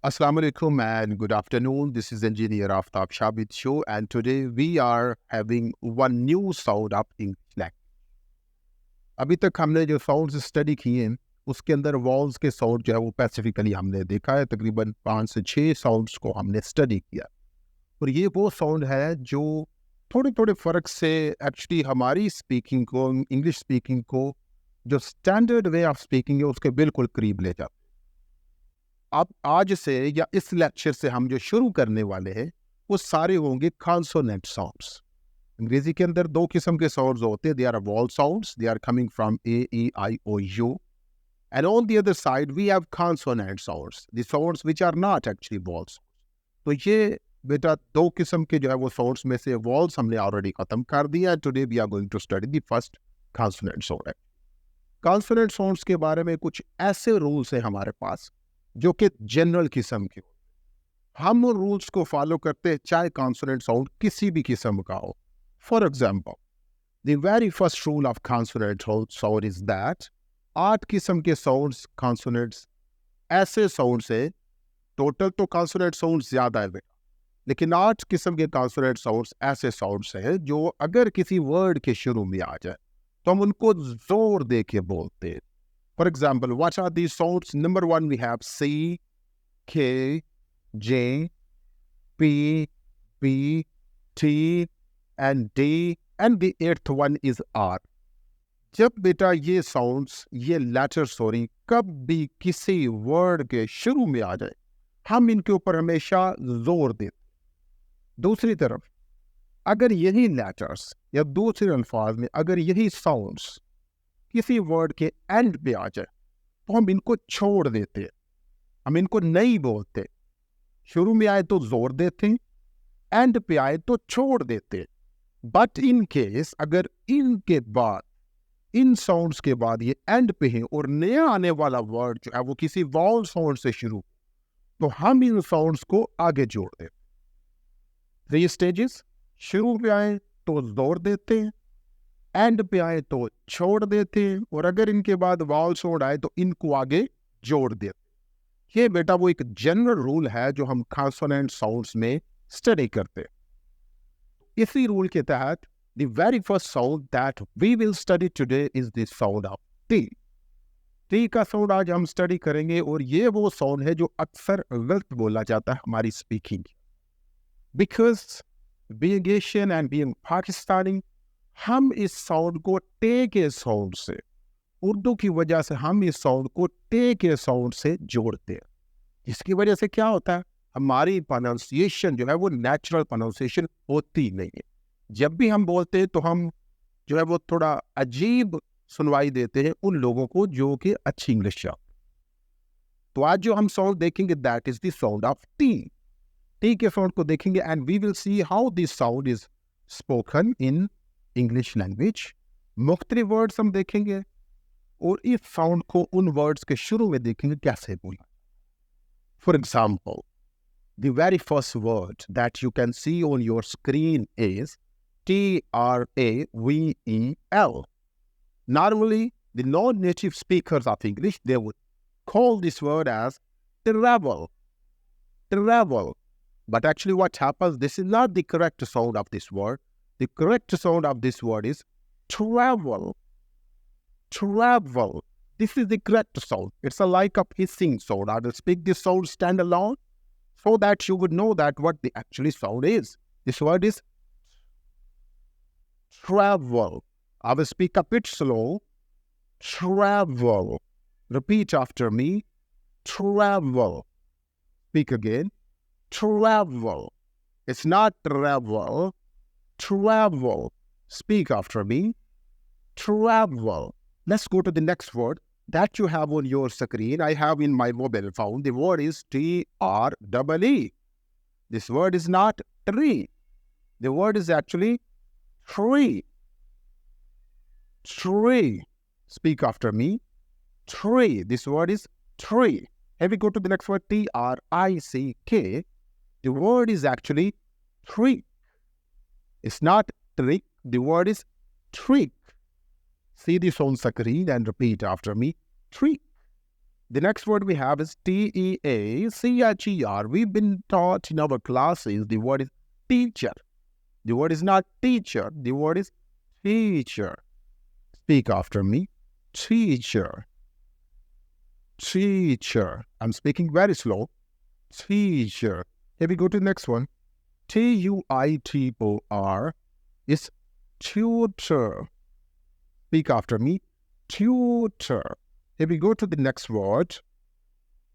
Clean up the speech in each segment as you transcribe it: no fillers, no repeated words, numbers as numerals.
Assalamu alaikum and good afternoon. This is engineer Aftab Shabit Show, and today we are having one new sound up English language. अभी तक हमने जो sounds study किए हैं उसके अंदर वॉल्स के साउंड जो है वो स्पेसिफिकली हमने देखा है। तकरीबन 5 से 6 साउंड्स को हमने स्टडी किया और ये वो साउंड है जो थोड़े थोड़े फ़र्क से एक्चुअली हमारी स्पीकिंग को, इंग्लिश स्पीकिंग को, जो स्टैंडर्ड वे ऑफ स्पीकिंग है उसके बिल्कुल करीब ले जाते। अब आज से या इस लेक्चर से हम जो शुरू करने वाले हैं वो सारे होंगे कॉन्सोनेंट साउंड्स। अंग्रेजी के अंदर 2 किस्म के साउंड्स होते हैं। They are vowel sounds, they are coming from A E I O U, and on the other side we have consonant sounds, the sounds which are not actually vowels. तो ये बेटा 2 किस्म के जो है वो साउंड्स में से वॉल्स हमने ऑलरेडी खत्म कर दिया। Today we are going to study the first consonant sound. Consonant sounds के बारे में कुछ ऐसे रूल्स हैं हमारे पास जो कि जनरल किस्म के। हम उन रूल्स को फॉलो करते हैं चाहे कॉन्सोनेंट साउंड किसी भी किस्म का हो। For example, the very first rule of consonant sound is that 8 किस्म के साउंड्स कॉन्सोनेंट्स ऐसे साउंड्स है। टोटल तो कॉन्सोनेंट साउंड ज्यादा है बेटा, लेकिन 8 किस्म के कॉन्सोनेंट साउंड्स ऐसे साउंड्स हैं जो अगर किसी वर्ड के शुरू में आ जाए तो हम उनको जोर दे के बोलते हैं। For example, what are these sounds? Number 1, we have C, K, J, P, B, T, and D, and the 8th one is R. जब बेटा ये साउंड्स, ये लेटर सॉरी कब भी किसी वर्ड के शुरू में आ जाए हम इनके ऊपर हमेशा जोर देते। दूसरी तरफ अगर यही लेटर्स या दूसरे अल्फाज में अगर यही साउंड्स किसी वर्ड के एंड पे आ जाए तो हम इनको छोड़ देते हैं, हम इनको नहीं बोलते। शुरू में आए तो जोर देते, एंड पे आए तो छोड़ देते। बट इन केस अगर इनके बाद, इन साउंड्स के बाद ये एंड पे है और नया आने वाला वर्ड जो है वो किसी वॉल साउंड से शुरू, तो हम इन साउंड्स को आगे जोड़ देते। 3 स्टेजेस, शुरू में आए तो जोर देते हैं, एंड पे आए तो छोड़ देते हैं, और अगर इनके बाद वॉल साउंड आए तो इनको आगे जोड़ देते। ये बेटा वो एक जनरल रूल है जो हम कॉन्सोनेंट साउंड्स में स्टडी करते हैं। इसी रूल के तहत the very first sound that we will study today is the sound of T. T का साउंड आज हम स्टडी करेंगे और ये वो साउंड है जो अक्सर गलत बोला जाता है हमारी speaking. Because being Asian and being Pakistani, हम इस साउंड को टे के साउंड से, उर्दू की वजह से हम इस साउंड को टे के साउंड से जोड़ते हैं। इसकी वजह से क्या होता है, हमारी प्रोनाउंसिएशन जो है वो नेचुरल प्रोनाउंसिएशन होती नहीं है। जब भी हम बोलते हैं तो हम जो है वो थोड़ा अजीब सुनवाई देते हैं उन लोगों को जो कि अच्छी इंग्लिश जानते। तो आज जो हम साउंड देखेंगे that is the sound of T. T के साउंड को देखेंगे and we will see how this sound is spoken in English language. मुख्तलिफ वर्ड्स हम देखेंगे और इस साउंड को उन वर्ड्स के शुरू में देखेंगे कैसे बोला। For example, the very first word that you can see on your screen is TRAVEL. Normally, the non-native speakers of English, they would call this word as travel. Travel. But actually what happens, this is not the correct sound of this word. The correct sound of this word is travel. Travel. This is the correct sound. It's a like a hissing sound. I will speak this sound standalone so that you would know that what the actually sound is. This word is travel. I will speak a bit slow. Travel. Repeat after me. Travel. Speak again. Travel. It's not travel. Travel. Speak after me. Travel. Let's go to the next word that you have on your screen. I have in my mobile phone. The word is TREE. This word is not tree. The word is actually tree. Tree. Speak after me. Tree. This word is tree. If we go to the next word, TRICK, the word is actually trick. It's not trick. The word is trick. See this on screen and repeat after me. Trick. The next word we have is Teacher. We've been taught in our classes the word is teacher. The word is not teacher, the word is teacher. Speak after me. Teacher. Teacher. I'm speaking very slow. Teacher. Here we go to the next one. Tuitor is tutor. Speak after me. Tutor. Here we go to the next word.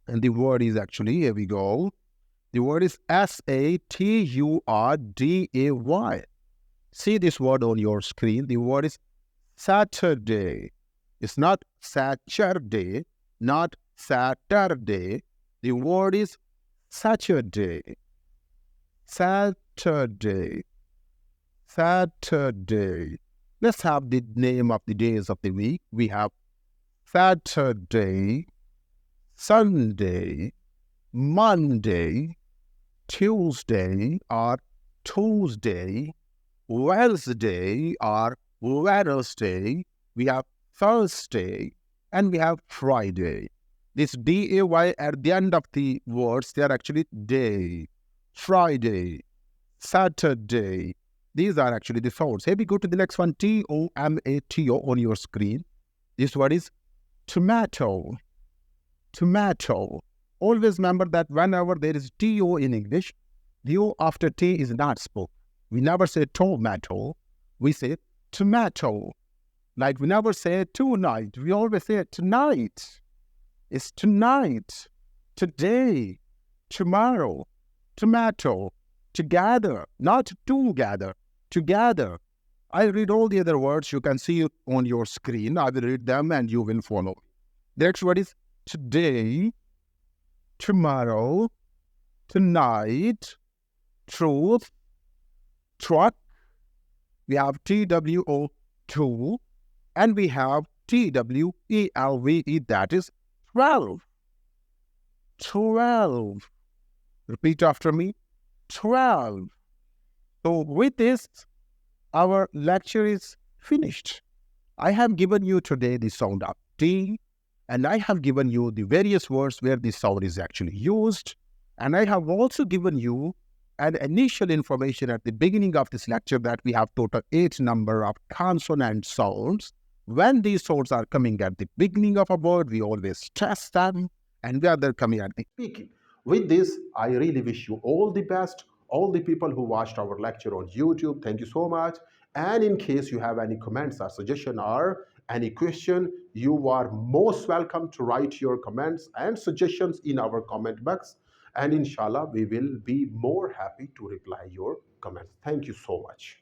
And the word is actually, here we go. The word is Saturday. See this word on your screen. The word is Saturday. It's not Saturday, not Saturday. The word is Saturday. Saturday. Saturday. Let's have the name of the days of the week. We have Saturday, Sunday, Monday, Tuesday or Tuesday, Wednesday or Wednesday, we have Thursday, and we have Friday. This day at the end of the words, they are actually day, Friday, Saturday. These are actually the sounds. Here we go to the next one, Tomato on your screen. This word is tomato. Tomato. Always remember that whenever there is to in English, the o after t is not spoken. We never say tomato. We say tomato. Like we never say tonight. We always say tonight. It's tonight, today, tomorrow, tomato, together, not together, together. I read all the other words. You can see it on your screen. I will read them and you will follow. The next word is today, tomorrow, tonight, truth, truck. We have TWO2, and we have TWELVE, that is 12. 12. Repeat after me. 12. So with this, our lecture is finished. I have given you today the sound of T, and I have given you the various words where this sound is actually used. And I have also given you an initial information at the beginning of this lecture that we have total 8 number of consonant sounds. When these sounds are coming at the beginning of a word, we always stress them, and where they're coming at the speaking. With this, I really wish you all the best. All the people who watched our lecture on YouTube, thank you so much. And in case you have any comments or suggestion or any question, you are most welcome to write your comments and suggestions in our comment box. And inshallah, we will be more happy to reply your comments. Thank you so much.